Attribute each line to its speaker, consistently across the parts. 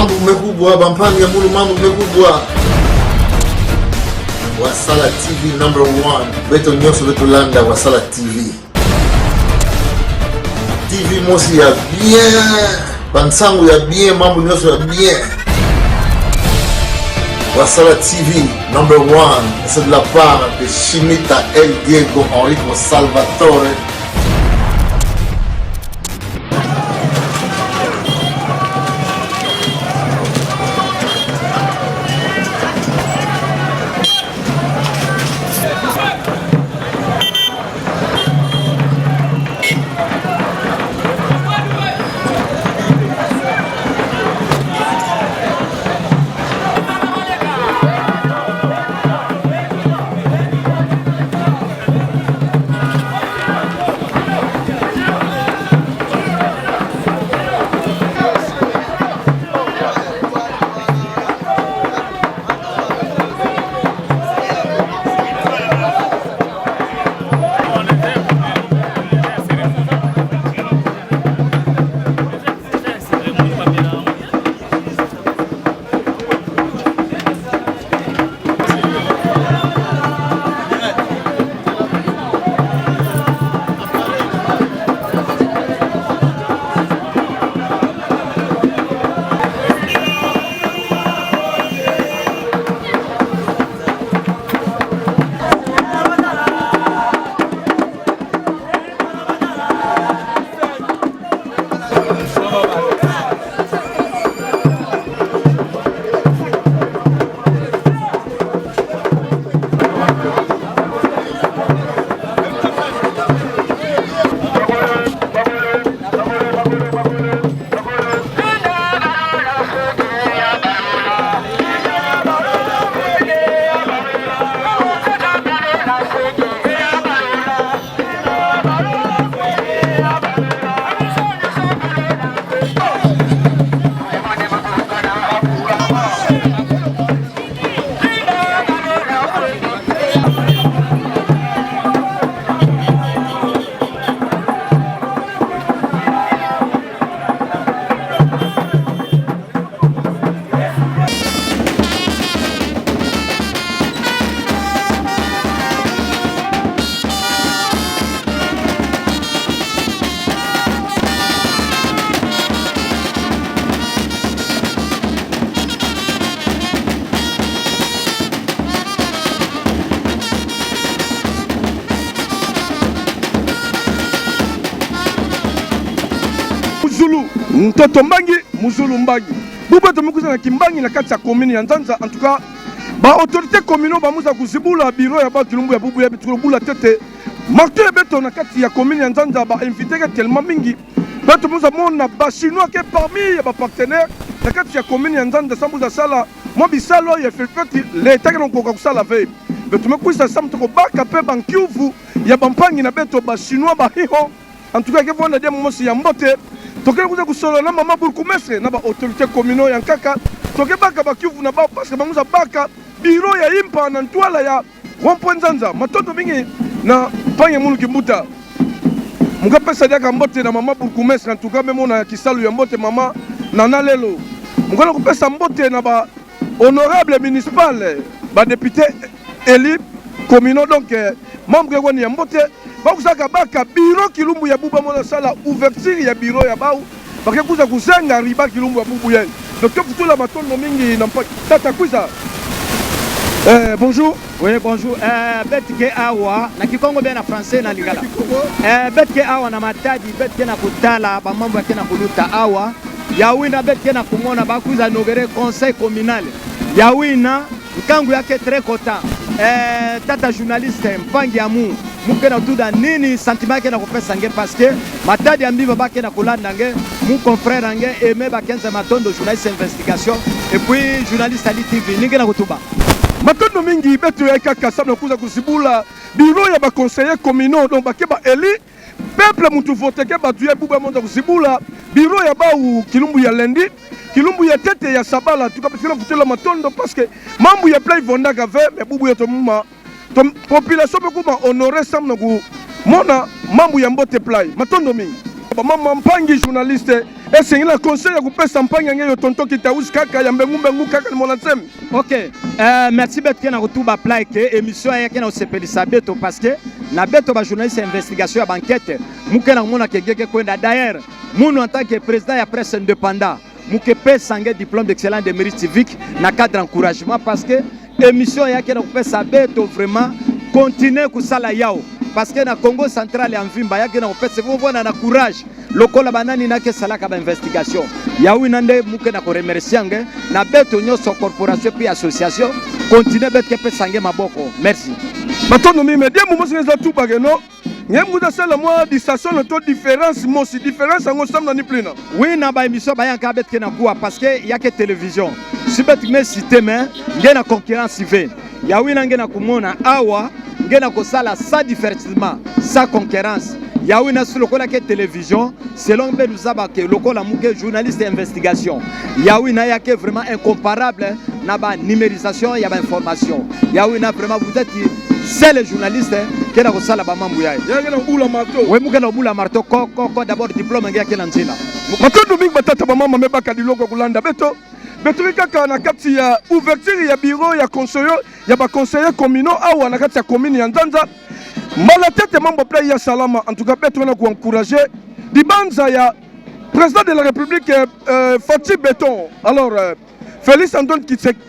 Speaker 1: Mambo mekubwa, bampani ya mulu mambo mekubwa. Wasala TV #1. Beto nyoso beto landa Wasala TV. TV mosi ya bien. Bansangu ya bien, mambo nyoso ya bien. Wasala TV #1. C'est de la part de Chimita El Diego Enrico Salvatore.
Speaker 2: Mtoto Mbangi, Muzulu Mbangi. Buba tumekuza na Kimbangi na kati ya commune ya Nzanza. En tout cas, ba autorité communaux ba muza kuzibula bureau ya ba kilumbu ya bubu ya bitulubula tete. Marto ya beto na kati ya commune ya Nzanza ba invité tellement mingi. Beto muza mona ba chinois ke parmi ba partenaires na kati ya commune ya Nzanza sambuza sala. Mo bisalo ya felfeti l'état que l'on kusala ve. Beto mekuza samto ko baka pe bankiuvu ya bampangi na beto ba chinois ba hiho. En tout cas, que vous avez dit ya mbote. Tokele kuza kusolo na mama burkumestre na ba autorité communaux ya Nkaka. Toke baka ba Kivu na ba parce que bamuza baka bureau ya impa na ntwala ya rond-point Nzanza. Matoto mingi na panye mulu kimbuta. Muka pesa dia mbote na mama burkumestre en tout cas même na kisalu ya mbote mama nana lelo. Muka ko pesa mbote na ba honorable municipal ba député élu communaux donc membre wani ya mbote. Bakusaka baka bureau kilumbu ya buba mona sala ouverture ya bureau ya bau baka kuza kuzenga riba kilumbu ya bubu ye docteur Futula matondo mingi na tata kuza bonjour.
Speaker 3: Oui bonjour betke awa na kikongo bien na français na lingala betke awa na matadi betke na kutala ba mambo yake na kuluta awa ya wina betke na kumona bakuza nogere conseil communal ya wina nkangu yake très content tata journaliste mpangi amu mukena tuda nini sentiment ke na kopesa nge parce que matadi ambi babake na kolanda nge mon confrère nge aimé bakenza matondo journaliste investigation et puis journaliste Ali TV ninge na kutuba
Speaker 2: matondo mingi beto ya kaka sabna kuza kusibula bureau ya ba conseiller communaux donc bakeba eli peuple mutu vote ke batu ya buba monda kusibula bureau ya ba u kilumbu ya lendi kilumbu ya tete ya sabala tukapitila futela matondo parce que mambu ya play vonda kave me bubu ya tomuma population beaucoup honorer sam na ku mona mambu ya mbote play matondo mingi mama mpangi journaliste esengi na conseil ya kupesa mpangi yango tonto kitausi kaka ya mbengu kaka ni monatsem.
Speaker 3: OK, merci betke na kutuba plaike émission yake na osepelisa beto parce que na beto ba journaliste investigation ya banquête muke na mona kegeke kwenda d'ailleurs munu en tant que président ya presse indépendant muke pesa nge diplôme d'excellence de mérite civique na cadre encouragement parce que émission yake na kupesa beto vraiment continuer kusala yao parce que na Congo central ya mvimba yake na kupesa vous na courage lokola banani na ke salaka ba investigation ya winande muke na ko remercier nge na beto nyoso corporation puis association continuer betke pesa nge maboko merci
Speaker 2: batono mi me demo mo sinza tu bageno ngem kuda sala moi distinction to différence mo si différence ngo samna ni plena
Speaker 3: oui na ba émission ba yanka betke na kuwa parce que yake télévision si betke me cité mais ngena concurrence ive ya winange na kumona awa ngena ko sala sans divertissement sans concurrence ya wina sur lokola ke télévision selon be nous abake lokola muke journaliste d'investigation ya wina yake vraiment incomparable na ba numérisation ya ba information ya wina vraiment vous êtes c'est les journalistes qui na ko sala ba mambu yaye
Speaker 2: ya ngena bula marteau
Speaker 3: we muke na bula marteau ko d'abord diplôme ngeke na nzila
Speaker 2: matondo mingi batata ba mama mebaka diloko kulanda beto kaka na kati ya ouverture ya bureau ya conseiller ya ba conseiller communaux awa na kati ya commune ya Nzanza mala tete mambo play ya salama en tout cas beto na ko encourager dibanza ya président de la République Fatih Beton alors Félix Antoine Tshisekedi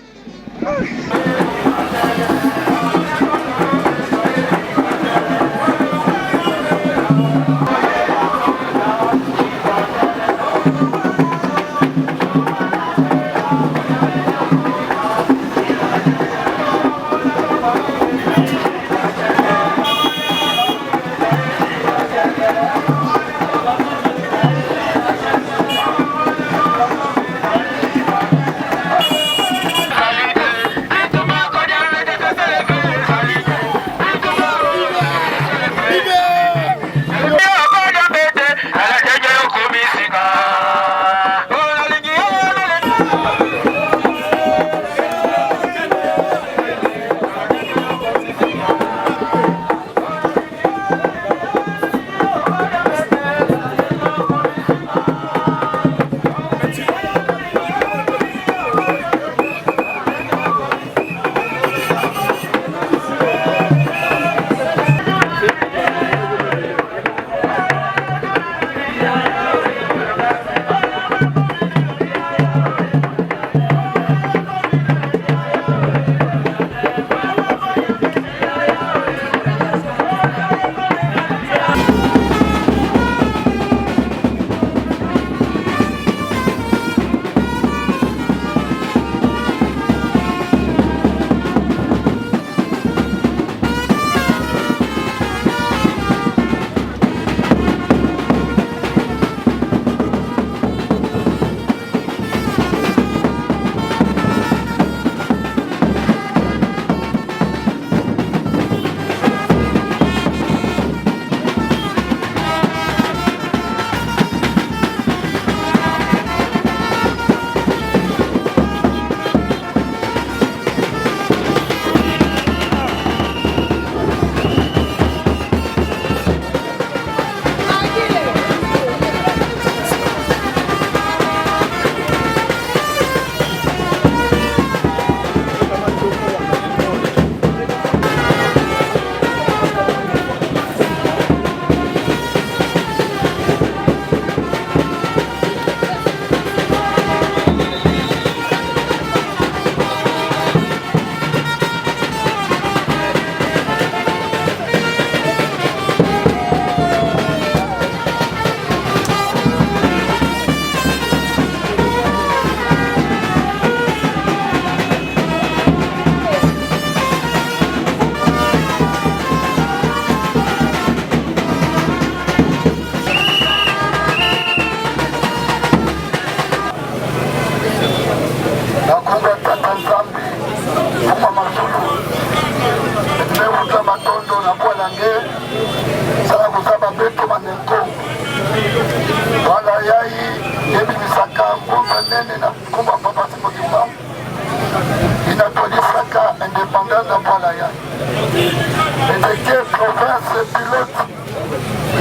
Speaker 4: province pilote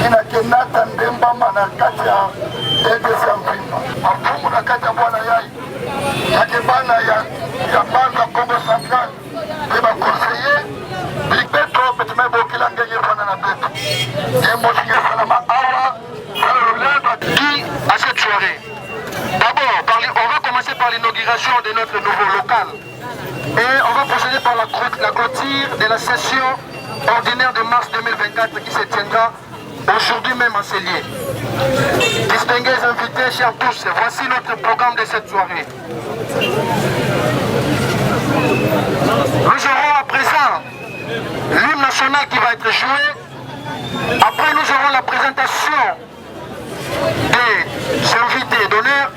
Speaker 4: ina kenata ndemba na kati ya EDC ya Mvimba. Mafumu na kati ya bwana yai yake bana ya banza Congo Central et ma conseiller Big Beto Betume Bokila Ngenge Fana na Beto. Et moi je Salama Awa dit à cette soirée. D'abord, on va commencer par l'inauguration de notre nouveau local. Et on va procéder par la clôture de la session ordinaire de mars 2024 qui se tiendra aujourd'hui même en Célier. Distingués invités, chers tous, voici notre programme de cette soirée. Nous aurons à présent l'hymne national qui va être joué. Après, nous aurons la présentation des invités d'honneur.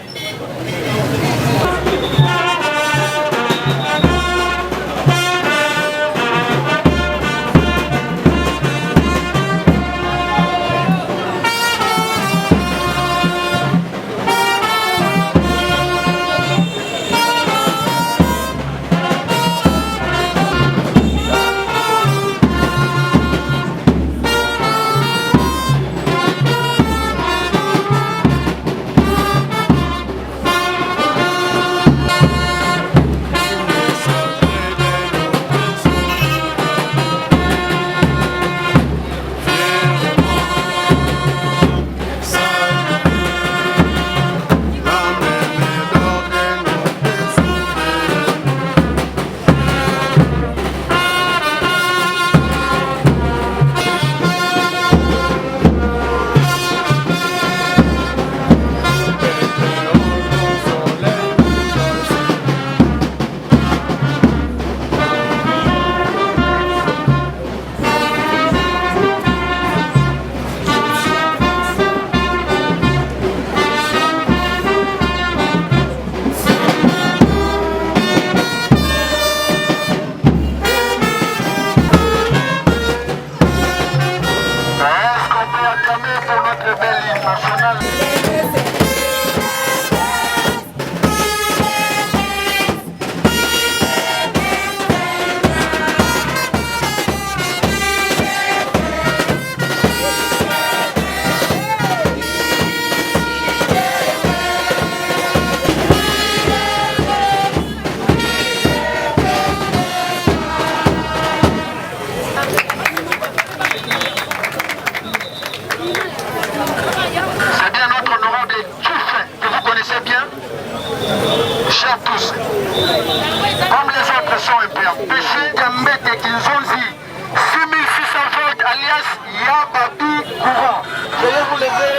Speaker 4: Comme les autres sont un peu empêchés, Kambete Kinzonzi, 6600 volts alias Yababi Courant. Veuillez vous lever,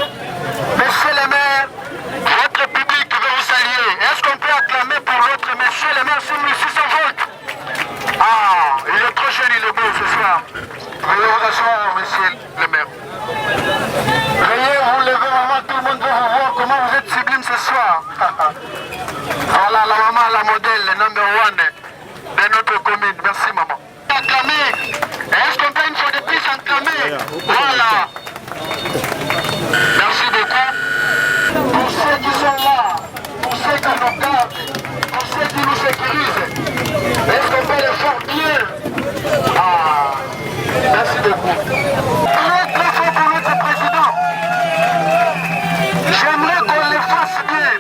Speaker 4: monsieur le maire, votre public veut vous saluer. Est-ce qu'on peut acclamer pour votre monsieur le maire 6600 volts? Ah, il est trop jeune, il est beau ce soir. Veuillez vous asseoir, monsieur le maire. Veuillez vous lever, maman, tout le monde veut vous voir comment vous êtes sublime ce soir. Voilà la maman, la modèle, le number one de notre commune. Merci maman. Acclamer. Est-ce qu'on peut une fois de plus acclamer? Voilà. Merci beaucoup. Pour ceux qui sont là, pour ceux qui nous gardent, pour ceux qui nous sécurisent, est-ce qu'on peut les faire bien? Ah, merci beaucoup. Très très fort pour notre président. J'aimerais qu'on les fasse bien.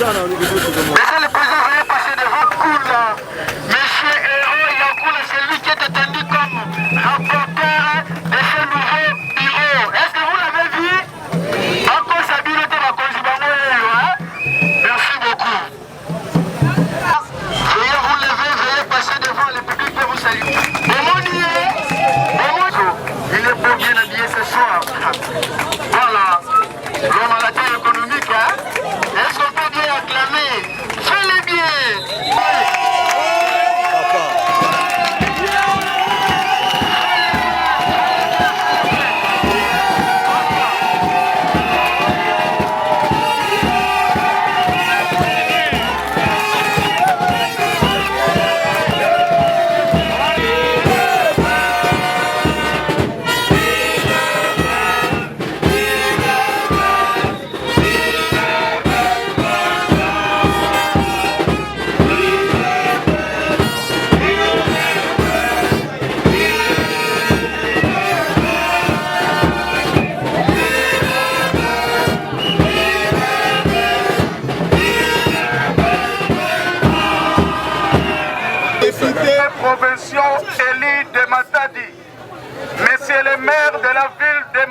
Speaker 4: Monsieur le président, veuillez passer devant Koula. Monsieur Héros Yakoula, c'est lui qui est attendu comme rapporteur de ce nouveau bureau. Est-ce que vous l'avez vu? Encore sa bureau de la Conjubango. Merci beaucoup. Veuillez vous lever, veuillez passer devant le public que vous saluez. Il est beau bien habillé ce soir. Voilà. L'homme à la taille économique, hein? Est-ce qu'on peut bien acclamer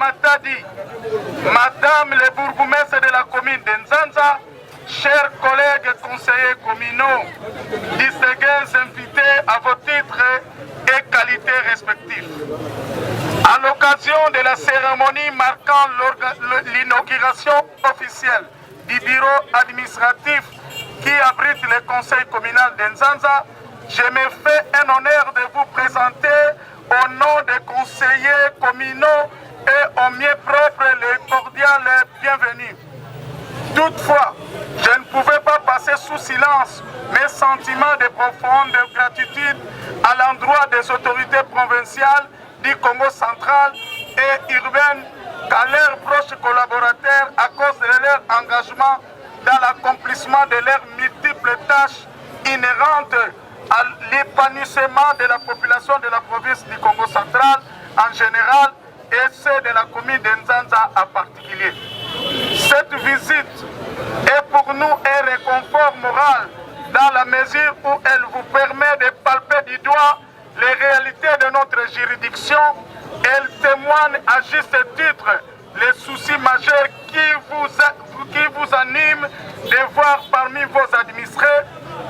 Speaker 4: Matadi, Madame le bourgmestre de la commune de Nzanza, chers collègues conseillers communaux, distingués invités à vos titres et qualités respectifs. À l'occasion de la cérémonie marquant l'inauguration officielle du bureau administratif qui abrite le conseil communal de Nzanza, je me fais un honneur de vous présenter au nom des conseillers communaux et au mieux propre les cordiales bienvenus. Toutefois, je ne pouvais pas passer sous silence mes sentiments de profonde gratitude à l'endroit des autorités provinciales du Congo central et urbaines qu'à leurs proches collaborateurs à cause de leur engagement dans l'accomplissement de leurs multiples tâches inhérentes à l'épanouissement de la population de la province du Congo central en général et ceux de la commune de Nzanza en particulier. Cette visite est pour nous un réconfort moral dans la mesure où elle vous permet de palper du doigt les réalités de notre juridiction. Elle témoigne à juste titre les soucis majeurs qui vous animent de voir parmi vos administrés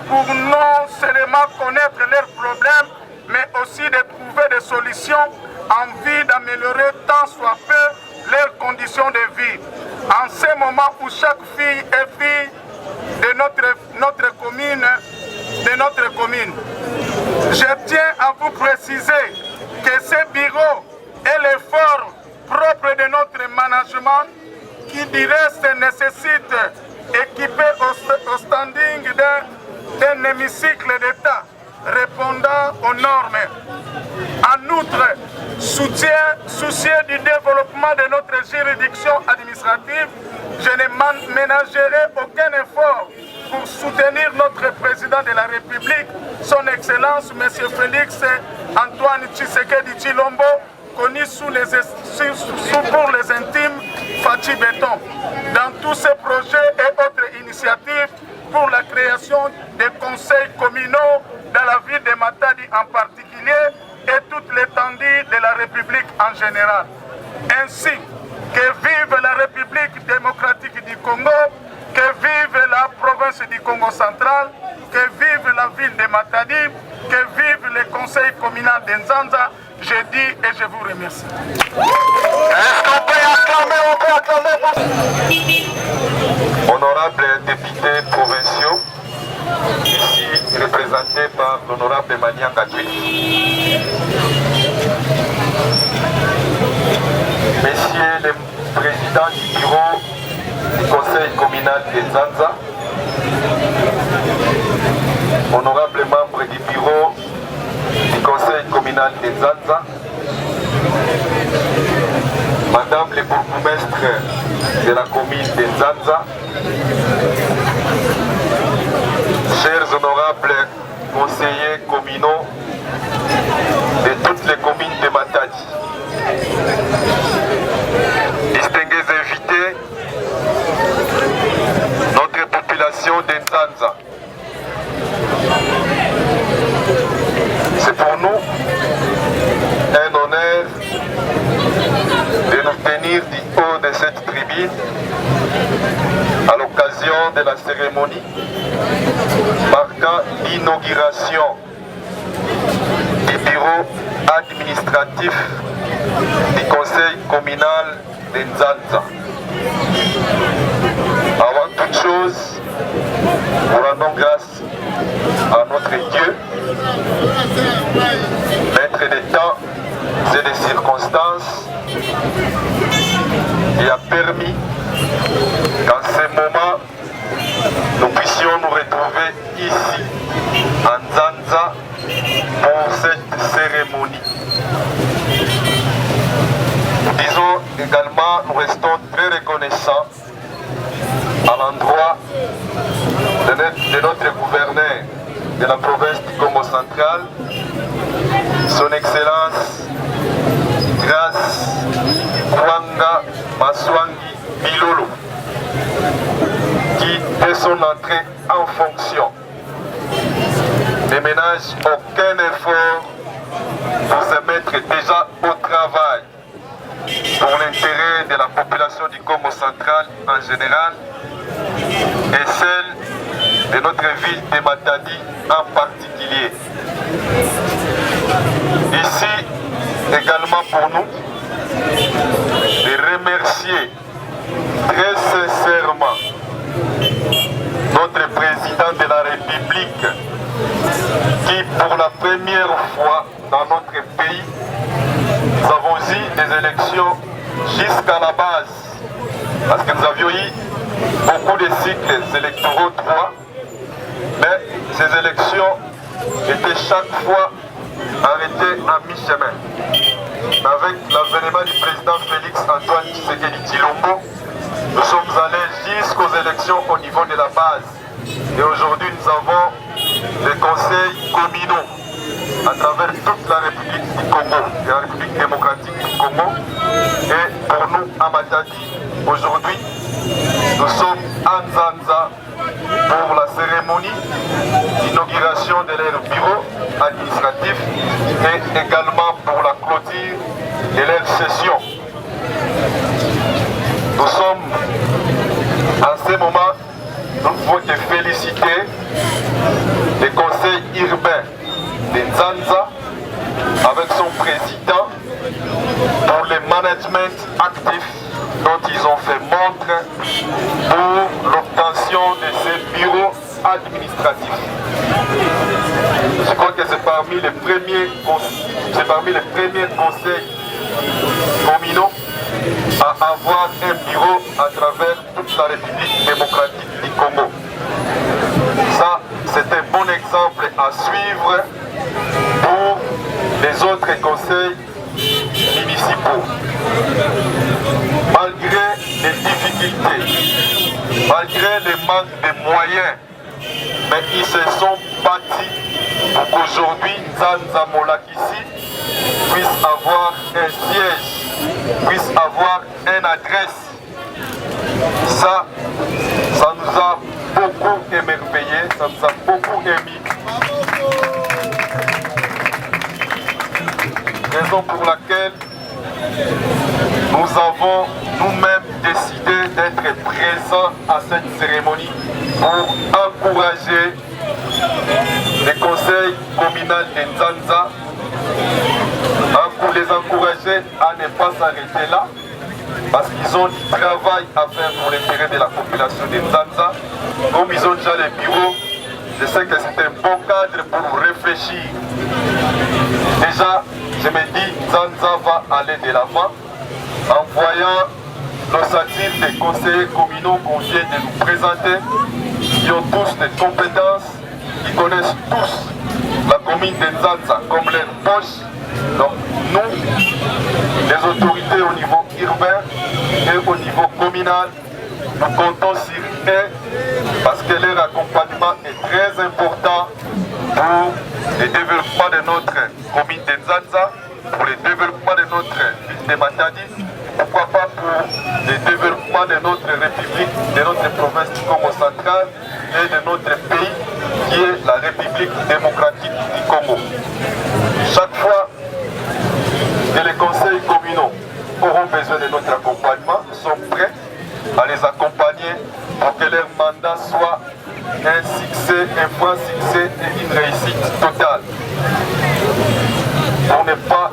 Speaker 4: pour non seulement connaître leurs problèmes, mais aussi de trouver des solutions en vue d'améliorer tant soit peu leurs conditions de vie. En ce moment où chaque fille est fille de notre commune, je tiens à vous préciser que ce bureau est l'effort propre de notre management qui du reste nécessite équipé au standing d'un hémicycle d'État répondant aux normes. En outre, soucieux du développement de notre juridiction administrative, je ne ménagerai aucun effort pour soutenir notre président de la République, son Excellence M. Félix Antoine Tshisekedi Tshilombo, connu pour les intimes Fachi Béton, dans tous ces projets et autres initiatives pour la création des conseils communaux dans la ville de Matadi en particulier et toute l'étendue de la République en général. Ainsi, que vive la République démocratique du Congo, que vive la province du Congo central, que vive la ville de Matadi, que vive le conseil communal de Nzanza. Je dis et je vous remercie. Est-ce qu'on peut acclamer,
Speaker 5: Honorables députés provinciaux, ici représentés par l'honorable Mania Katui, Messieurs les présidents du bureau du conseil communal de Nzanza, honorables membres du bureau du conseil communal de Nzanza, Madame le bourgmestre de la commune de Nzanza, chers honorables conseillers communaux de toutes les communes de Matadi, distingués invités, notre population de Nzanza. C'est pour nous un honneur de nous tenir du haut de cette tribune à l'occasion de la cérémonie marquant l'inauguration du bureau administratif du conseil communal de Nzanza. Avant toute chose, nous rendons grâce à notre Dieu, maître des temps et des circonstances, qui a permis qu'en ce moment, nous puissions nous retrouver ici, en Nzanza, pour cette cérémonie. Nous disons également, nous restons très reconnaissants à l'endroit de notre gouverneur de la province du Congo central, son Excellence Grace Kwanga Maswangi Bilolo, qui, dès son entrée en fonction, ne ménage aucun effort pour se mettre déjà au travail pour l'intérêt de la population du Congo central en général et celle de notre ville de Matadi en particulier. Ici, également pour nous, de remercier très sincèrement notre président de la République qui, pour la première fois dans notre pays, nous avons eu des élections jusqu'à la base, parce que nous avions eu beaucoup de cycles électoraux 3, mais ces élections étaient chaque fois arrêtées à mi-chemin. Avec l'avènement du président Félix Antoine Tshisekedi Tshilombo, nous sommes allés jusqu'aux élections au niveau de la base. Et aujourd'hui, nous avons des conseils communaux à travers toute la République du Congo, la République démocratique du Congo. Et pour nous, à Matadi, aujourd'hui, nous sommes à Nzanza pour la cérémonie d'inauguration de leur bureau administratif et également pour la clôture de leur session. Nous sommes en ce moment, nous pouvons te féliciter le conseil urbain de Nzanza avec son président pour le management actif dont ils ont fait montre pour l'obtention de ces bureaux administratifs. Je crois que c'est parmi les premiers conseils communaux à avoir un bureau à travers toute la République démocratique du Congo. Ça, c'est un bon exemple à suivre pour les autres conseils municipaux. Malgré les difficultés, malgré le manque de moyens, mais ils se sont bâtis pour qu'aujourd'hui Nzanza Molakisi puisse avoir un siège, puisse avoir une adresse. Ça nous a beaucoup émerveillé, ça nous a beaucoup émis. Raison pour laquelle nous avons nous-mêmes décidé d'être présents à cette cérémonie pour encourager le conseil communal de Nzanza, pour les encourager à ne pas s'arrêter là, parce qu'ils ont du travail à faire pour l'intérêt de la population de Nzanza. Comme ils ont déjà les bureaux, je sais que c'est un bon cadre pour réfléchir. Déjà, je me dis, Nzanza va aller de l'avant en voyant l'ossature des conseillers communaux qu'on vient de nous présenter, qui ont tous des compétences, qui connaissent tous la commune de Nzanza comme leur poche. Donc nous, les autorités au niveau urbain et au niveau communal, nous comptons sur eux parce que leur accompagnement est très important pour le développement de notre commune de Nzanza, pour le développement de notre ville de Matadi, pourquoi pas pour le développement de notre république, de notre province du Congo central et de notre pays qui est la République démocratique du Congo. Chaque fois que les conseils communaux auront besoin de notre accompagnement, nous sommes prêts à les accompagner pour que leur mandat soit un succès, un franc succès et une réussite totale. On n'est pas...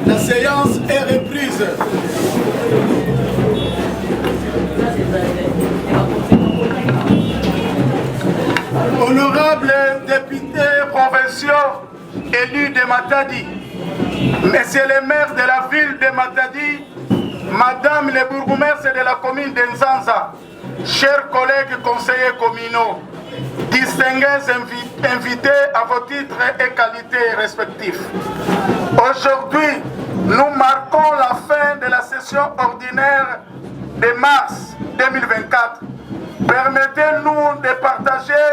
Speaker 6: La séance est reprise. Honorables députés provinciaux élus de Matadi, messieurs les maires de la ville de Matadi, madame les bourgmestres de la commune de Nzanza, chers collègues conseillers communaux, distingués invités à vos titres et qualités respectifs. Aujourd'hui, nous marquons la fin de la session ordinaire de mars 2024. Permettez-nous de partager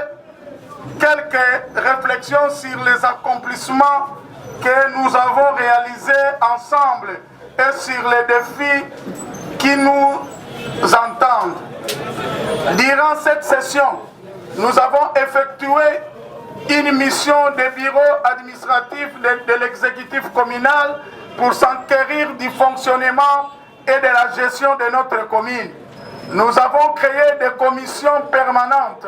Speaker 6: quelques réflexions sur les accomplissements que nous avons réalisés ensemble et sur les défis qui nous entendent. Durant cette session, nous avons effectué une mission de bureau administratif de l'exécutif communal pour s'enquérir du fonctionnement et de la gestion de notre commune. Nous avons créé des commissions permanentes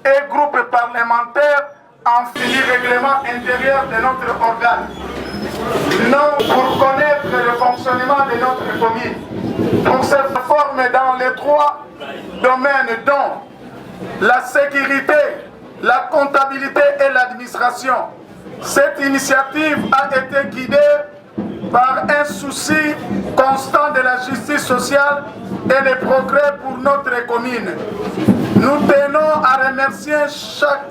Speaker 6: et groupes parlementaires en fil règlement intérieur de notre organe. Non pour connaître le fonctionnement de notre commune. Pour se former dans les trois domaines dont la sécurité, la comptabilité et l'administration. Cette initiative a été guidée par un souci constant de la justice sociale et le progrès pour notre commune. Nous tenons à remercier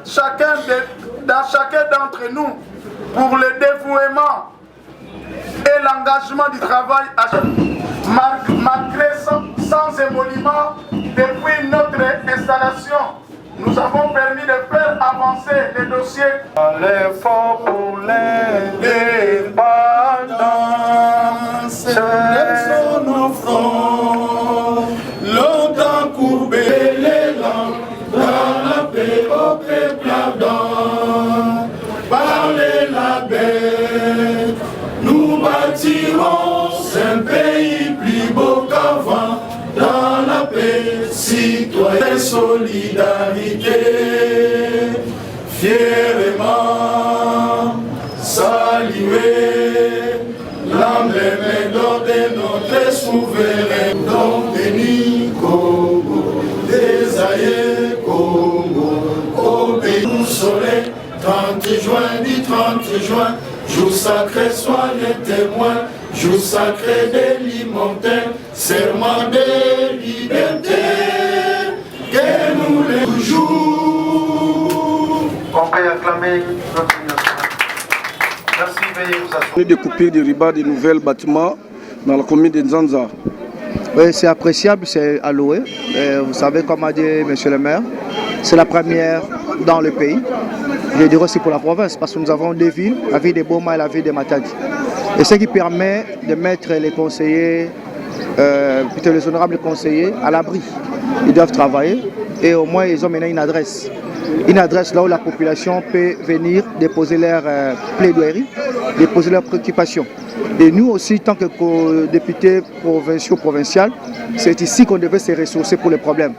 Speaker 6: chacun d'entre nous pour le dévouement et l'engagement du travail malgré sans émolument depuis notre installation. Nous avons permis de faire avancer les dossiers.
Speaker 5: L'effort pour l'indépendance,
Speaker 6: Laissons nos fronts longtemps courbés l'élan dans la paix au peuple ardent. Parlez la paix, nous bâtirons un pays plus beau qu'avant. Dans la paix, citoyenne, solidarité, fièrement saluer l'emblème d'or de notre souverain. Donc béni Congo, désaillé Congo, au pays du soleil, 30 juin, du 30 juin, jour sacré, soit les témoins. Jour sacré de l'Immortel, serment de liberté, que nous les toujours.
Speaker 5: on peut acclamer notre nation. Merci, veuillez vous asseoir.
Speaker 2: De couper des ribats de nouveaux bâtiments dans la commune de Nzanza.
Speaker 7: Oui, c'est appréciable, c'est alloué. Vous savez, comme a dit M. le maire, c'est la première dans le pays. Je dirais aussi pour la province, parce que nous avons deux villes, la ville de Boma et la ville de Matadi. Et ce qui permet de mettre les conseillers, plutôt les honorables conseillers, à l'abri. Ils doivent travailler et au moins ils ont maintenant une adresse. Une adresse là où la population peut venir déposer leurs plaidoiries, déposer leurs préoccupations. Et nous aussi, tant que députés provinciaux, c'est ici qu'on devait se ressourcer pour les problèmes.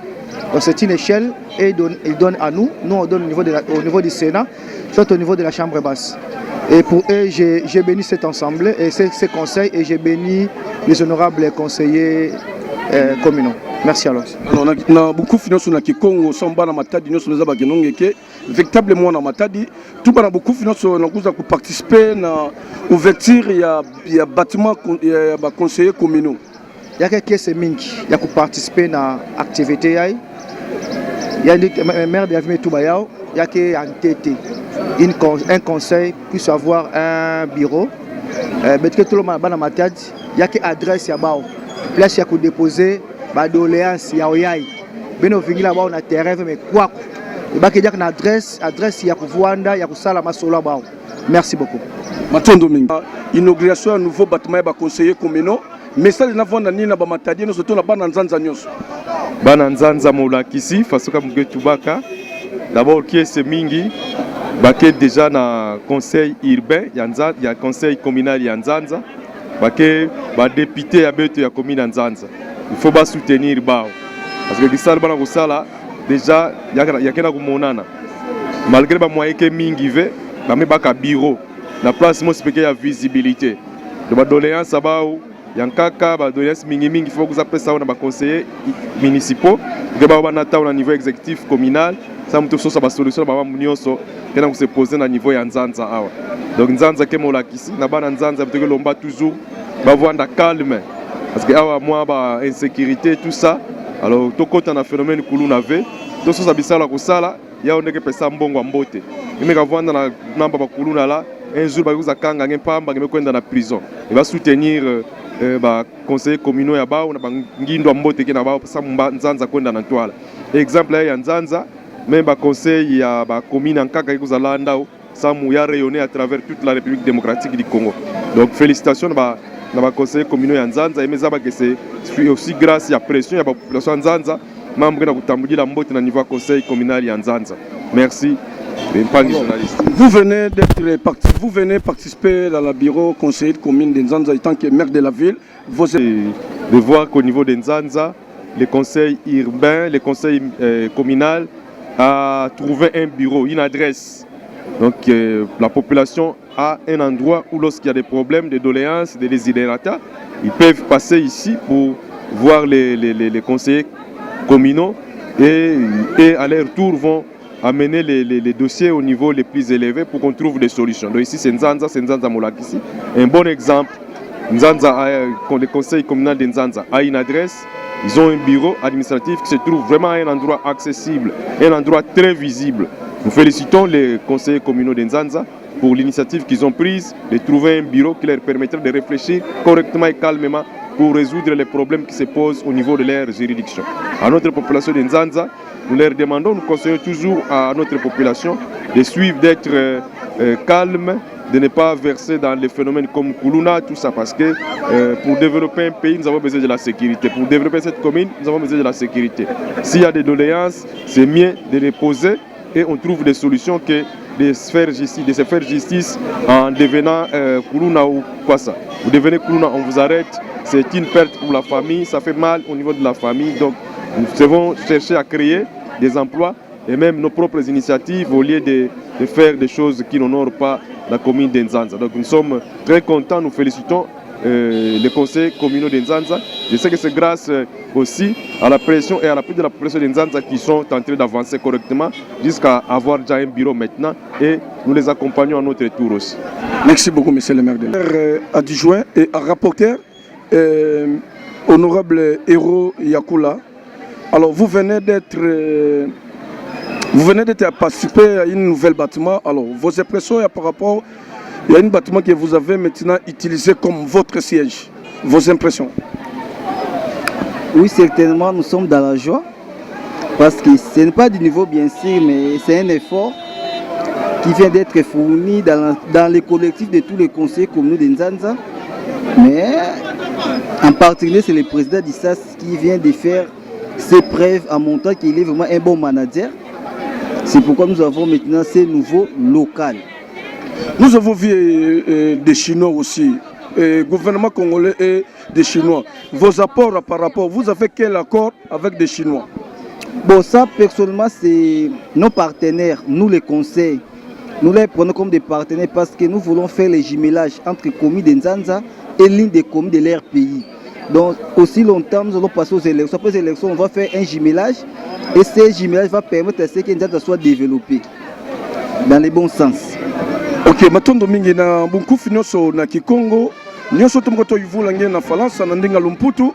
Speaker 7: Donc c'est une échelle et ils donnent à nous, nous on donne au niveau du Sénat, soit au niveau de la Chambre basse. Et pour eux, j'ai béni cet ensemble et ces conseils et j'ai béni les honorables conseillers communaux. Merci alors.
Speaker 2: Alors, on a beaucoup de finances qui Congo, Samba, na Matadi, nous sommes véritablement na Matadi. Tout le monde a beaucoup de finances pour participer à l'ouverture, il y a bâtiment, il y a conseillers communaux.
Speaker 7: Il y a quelques semaines qui ont participé à l'activité. Il y a un maire de la ville de Toubayao, il y a un conseil puisse avoir un bureau. Mais tout le monde a Matadi, il y a une adresse à Bao. Place il y a déposer des doléances, il y a Oyai. Ben au final là-bas on a terrain mais quoi. Il y a une adresse il y a Vouanda, il y a Salama Solo Bao. Merci beaucoup.
Speaker 2: Matin Domingue. Inauguration d'un nouveau bâtiment et conseiller communaux. Message na vona nini na ba Matadi nous surtout na bana Nzanza nyonso.
Speaker 8: Bana Nzanza molakisi fasoka muketubaka. D'abord qui est mingi baké déjà na conseil urbain, il y a conseil communal ya Nzanza. bake ba député ya beto ya commune Nzanza. Il faut ba soutenir bao. Parce que bisala bana kosala déjà yakena kumonana. Malgré ba moyen que mingi ve, ba me baka bureau. La place mo speke ya visibilité. De ba doléance bao yankaka ba doléance mingi il faut que ça pesa na ba conseillers municipaux que ba banata au niveau exécutif communal. Ça muto so ba solution ba munyoso kena ko se poser na niveau ya Nzanza awa. Donc Nzanza ke mo lakisi na bana Nzanza peut que lomba toujours ba vanda calme parce que awa moi ba insécurité tout ça. Alors to kota na phénomène kulu na ve to so sabisala ko sala ya ondeke pesa mbongo mbote. Ime ka vanda na namba ba kulu na la un jour ba kuza kanga ngempamba ngemekwenda na prison. Il va soutenir ba conseiller communaux ya bao na bangindo mbote ke na bao sa Nzanza kwenda na Ntwala. Exemple ya Nzanza même ba conseil ya ba commune en kaka kuza landao ça mouya rayonner à travers toute la République démocratique du Congo. Donc félicitations na ba conseiller communaux ya Nzanza et mes aba que c'est aussi grâce à la pression ya ba population Nzanza membre na kutambujila mbote na niveau conseil communal ya Nzanza. Merci.
Speaker 2: Vous venez participer dans le bureau conseiller de commune de Nzanza en tant que maire de la ville.
Speaker 8: De voir qu'au niveau de Nzanza, le conseil urbain, le conseil communal a trouvé un bureau, une adresse. Donc la population a un endroit où lorsqu'il y a des problèmes, des doléances, des désidérata, ils peuvent passer ici pour voir les conseillers communaux et à leur tour vont amener les dossiers au niveau les plus élevés pour qu'on trouve des solutions. Donc ici c'est Nzanza Molakisi. Un bon exemple, le conseil communal de Nzanza a une adresse, ils ont un bureau administratif qui se trouve vraiment à un endroit accessible, un endroit très visible. Nous félicitons les conseillers communaux de Nzanza pour l'initiative qu'ils ont prise de trouver un bureau qui leur permettrait de réfléchir correctement et calmement pour résoudre les problèmes qui se posent au niveau de leur juridiction. À notre population de Nzanza, nous leur demandons, nous conseillons toujours à notre population de suivre, d'être calme, de ne pas verser dans les phénomènes comme Kuluna, tout ça, parce que pour développer un pays, nous avons besoin de la sécurité. Pour développer cette commune, nous avons besoin de la sécurité. S'il y a des doléances, c'est mieux de les poser et on trouve des solutions que de se faire justice en devenant Kuluna ou quoi ça. Vous devenez Kuluna, on vous arrête, c'est une perte pour la famille, ça fait mal au niveau de la famille. Donc nous devons chercher à créer des emplois et même nos propres initiatives au lieu de faire des choses qui n'honorent pas la commune d'Nzanza. Donc nous sommes très contents, nous félicitons les conseils communaux d'Nzanza. Je sais que c'est grâce aussi à la pression et à l'appui de la population d'Nzanza qui sont en train d'avancer correctement jusqu'à avoir déjà un bureau maintenant et nous les accompagnons à notre tour aussi.
Speaker 2: Merci beaucoup, monsieur le maire. Adjoint et rapporteur, honorable Héros Yakula. Alors vous venez d'être participer à une nouvelle bâtiment. Alors vos impressions par rapport à un bâtiment que vous avez maintenant utilisé comme votre siège. Vos impressions?
Speaker 9: Oui, certainement, nous sommes dans la joie. Parce que ce n'est pas du niveau bien sûr, mais c'est un effort qui vient d'être fourni dans les collectifs de tous les conseillers communaux de Nzanza. Mais en particulier, c'est le président d'ISAS qui vient de faire ses preuves en montrant qu'il est vraiment un bon manager. C'est pourquoi nous avons maintenant ces nouveaux locaux.
Speaker 2: Nous avons vu des Chinois aussi, gouvernement congolais et des Chinois. Vos apports par rapport, vous avez quel accord avec des Chinois?
Speaker 9: Bon, ça personnellement, c'est nos partenaires, nous les conseils. Nous les prenons comme des partenaires parce que nous voulons faire les jumelages entre les communes de Nzanza et l'une des communes de leur pays. Donc, aussi longtemps, nous allons passer aux élections. Après les élections, on va faire un jumelage. Et ce jumelage va permettre à ce que Nzanza soit développé dans le bon sens.
Speaker 2: Ok, matondo mingi na bunkufi nyonso na Kikongo, nyonso tomoto yivulange na Falansa na ndinga Lumputu,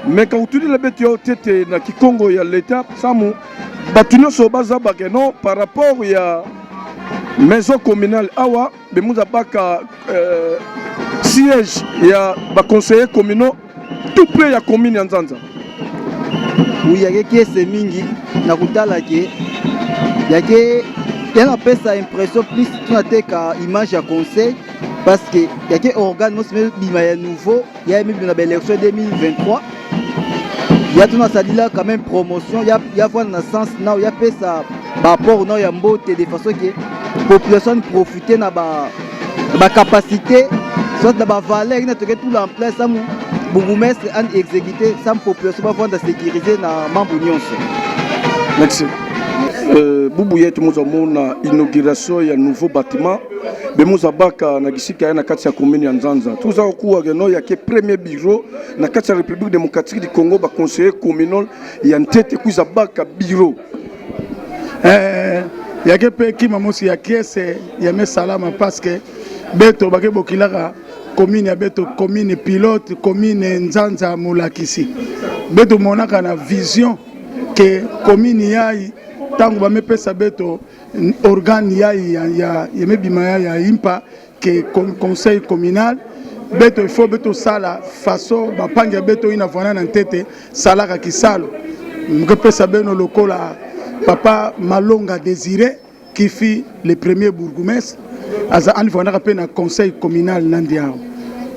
Speaker 2: mais quand tu dis la bête yo tete na Kikongo ya l'état samu batu nyonso baza bakeno par rapport ya maison communale awa bemuza baka siège ya ba conseiller communaux tout près ya commune ya Nzanza.
Speaker 9: Oui, yake kese mingi na kutala ke yake yana pesa impression plus tunateka image ya conseil parce que yake organe mo sema bima ya nouveau ya même na élection 2023 ya tuna salila quand même promotion ya voir na sens na ya pesa par rapport na ya mbote de façon que population profiter na ba capacité soit de la valeur qui est tout en place, ça bourgmestre a exécuté, ça population va vendre sécuriser dans membre union.
Speaker 2: Merci. Boubouye tout le monde na inauguration ya nouveau bâtiment. Bemuza baka na gisika na kati ya commune ya Nzanza. Tuza okuwa geno ya ke premier bureau na kati ya République démocratique du Congo ba conseiller communal ya ntete kuza baka bureau.
Speaker 6: Ya ke pe ki mamosi ya kiese ya me salama parce que beto bake bokilaka commune ya beto commune pilote commune Nzanza mulakisi. Beto monaka na vision que commune yai tango ba mepesa beto organe ya mebima ya impa que conseil communal beto il faut beto sala façon ba panga beto ina vana na tete sala ka kisalo mepesa beno lokola papa Malonga Désiré qui fit le premier bourgmestre aza ani vana pe na conseil communal nandiao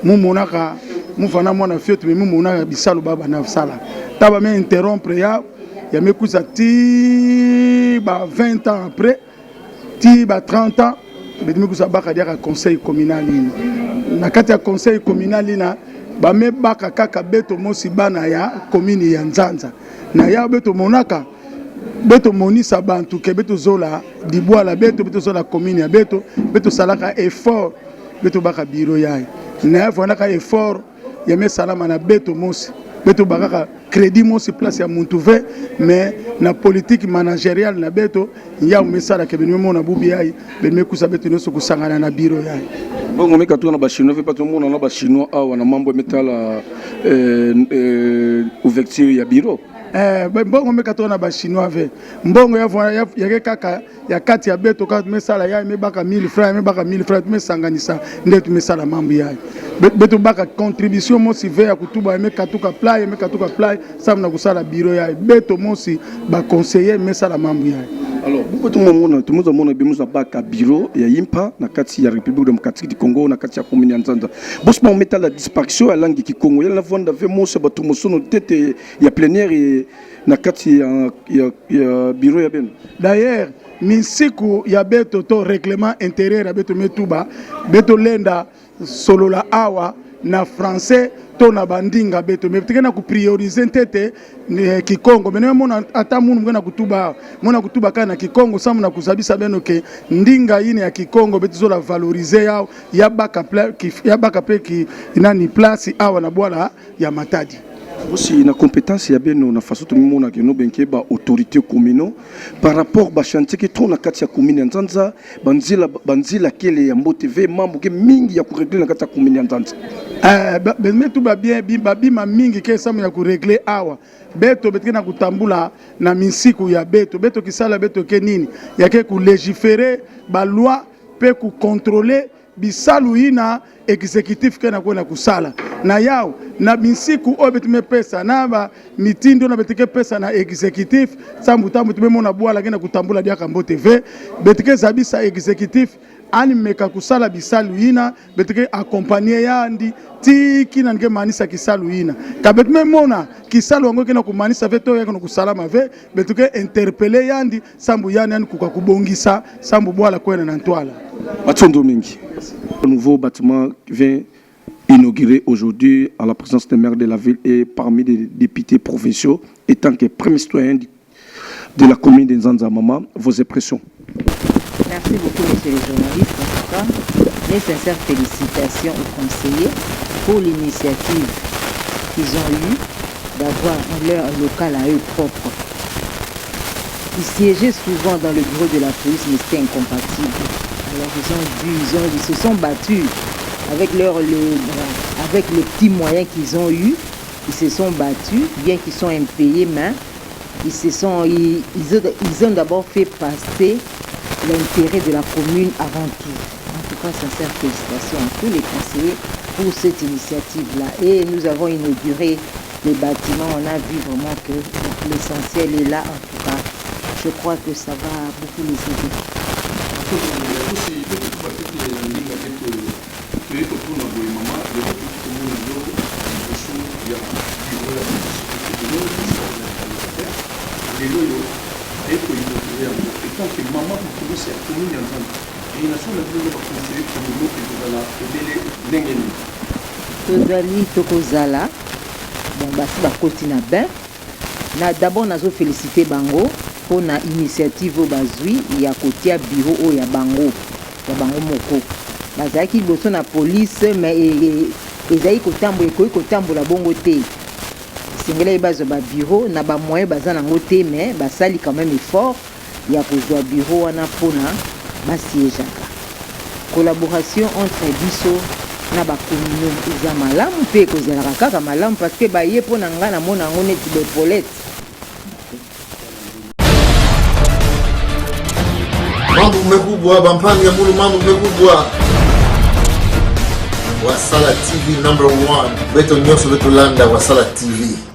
Speaker 6: mu monaka mu vana mona fiote mu monaka bisalo baba na sala taba me interrompre ya me kusa ti ba 20 ans après ti ba 30 ans me kusa baka dia conseil communal na kati ya conseil communal na ba me baka kaka beto mosi bana ya commune ya Nzanza na ya beto monaka beto monisa bantu ke beto zola dibwala beto zola commune ya beto salaka effort beto baka biro yayi na vonaka effort ya me salama na beto mosi beto bakaka crédit mosi place ya Montouvé mais na politique managériale na beto ya mesala ke benwe mona bubi yayi benwe kusa beto noso kusangana na biro yayi
Speaker 2: bongo meka tu na ba chinois fait pas tout monde na ba chinois awa na mambo metala ouverture ya biro
Speaker 6: mbongo meka to na ba chinois ve mbongo ya kaka ya kati ya beto ka mesala ya mebaka 1000 francs mebaka 1000 francs mesanganisa ndetu mesala mambo ya beto baka contribution mosi ve ya kutuba meka tuka play samna kusala biro ya beto mosi ba conseiller mesala mambo ya
Speaker 2: alors beaucoup tout le monde bemuza baka bureau ya impa na kati ya République démocratique du Congo na kati ya commune ya Nzanza bosma meta la disparition ya langue ki Congo ya vonda ve mosi batu mosono tete ya plénière na kati ya bureau ya beno
Speaker 6: d'ailleurs misiku ya beto to règlement intérieur ya beto metuba beto lenda solola awa na français to na bandinga beto me tikena ku prioriser tete kikongo mena mona ata munu ngena kutuba mona kutuba kana kikongo samu na kusabisa beno ke ndinga ine ya kikongo beto zola valoriser yao ya baka pe ki inani place awa na bwala ya Matadi
Speaker 2: aussi na compétence ya beno na façon to mona ke no benke ba autorité communaux par rapport ba chantier ki to na kati ya commune ya Nzanza banzila kele ya Mbotv mambo ke mingi ya ku régler na kati ya commune ya Nzanza
Speaker 6: betu ba bien bima mingi ke samu ya ku régler awa beto betike na kutambula na misiku ya beto kisala beto ke nini ya ke ku légiférer ba loi pe ku contrôler bisalu ina exécutif ke na kwenda kusala na yao na misiku obetu mepesa na ba mitindo na betike pesa na exécutif sambu tambu tumemona bwala kena kutambula dia Mbotv betike zabisa exécutif ani meka kusala bisalu ina betike accompagner yandi tiki na nge manisa kisalu ina kabet memona kisalu wango kena kumanisa veto yako kusalama ve betuke interpeller yandi sambu yani kukakubongisa sambu bwala kwena na ntwala
Speaker 2: Matondo mingi. Un nouveau bâtiment vient inauguré aujourd'hui à la présence des maires de la ville et parmi les députés provinciaux, étant que premier citoyen de la commune de Nzanza Mama, vos impressions.
Speaker 10: Merci beaucoup, monsieur le journaliste. En tout cas, mes sincères félicitations aux conseillers pour l'initiative qu'ils ont eue d'avoir leur local à eux propre. Ils siégeaient souvent dans le bureau de la police, mais c'était incompatible. Alors ils se sont battus avec avec les petits moyens qu'ils ont eus. Ils se sont battus, bien qu'ils soient impayés, mais ils ont d'abord fait passer l'intérêt de la commune avant tout. En tout cas, sincères félicitations à tous les conseillers pour cette initiative-là. Et nous avons inauguré les bâtiments. On a vu vraiment que l'essentiel est là. En tout cas, je crois que ça va beaucoup les aider. tozali tokozala bon basi bakoti na bain na d'abord nazo féliciter bango pour na initiative oyo bazwi ya kotia bureau oyo ya bango moko bazalaki liboso na police mais ezali ekoki kotambola bongo te esengeli bazwa babureau na bamoyen baza nango te mais basali quand même effort ya kozwa bureau wana mpona basiégeaka collaboration entre biso na bakomino eza malamu mpe ekozalaka kaka malamu parce que baye mpo na ngai namona yango neti bepolete
Speaker 1: mambo mmekubwa bampani ya mulu mambo mmekubwa Wasala TV #1 beto nyonso betolanda Wasala TV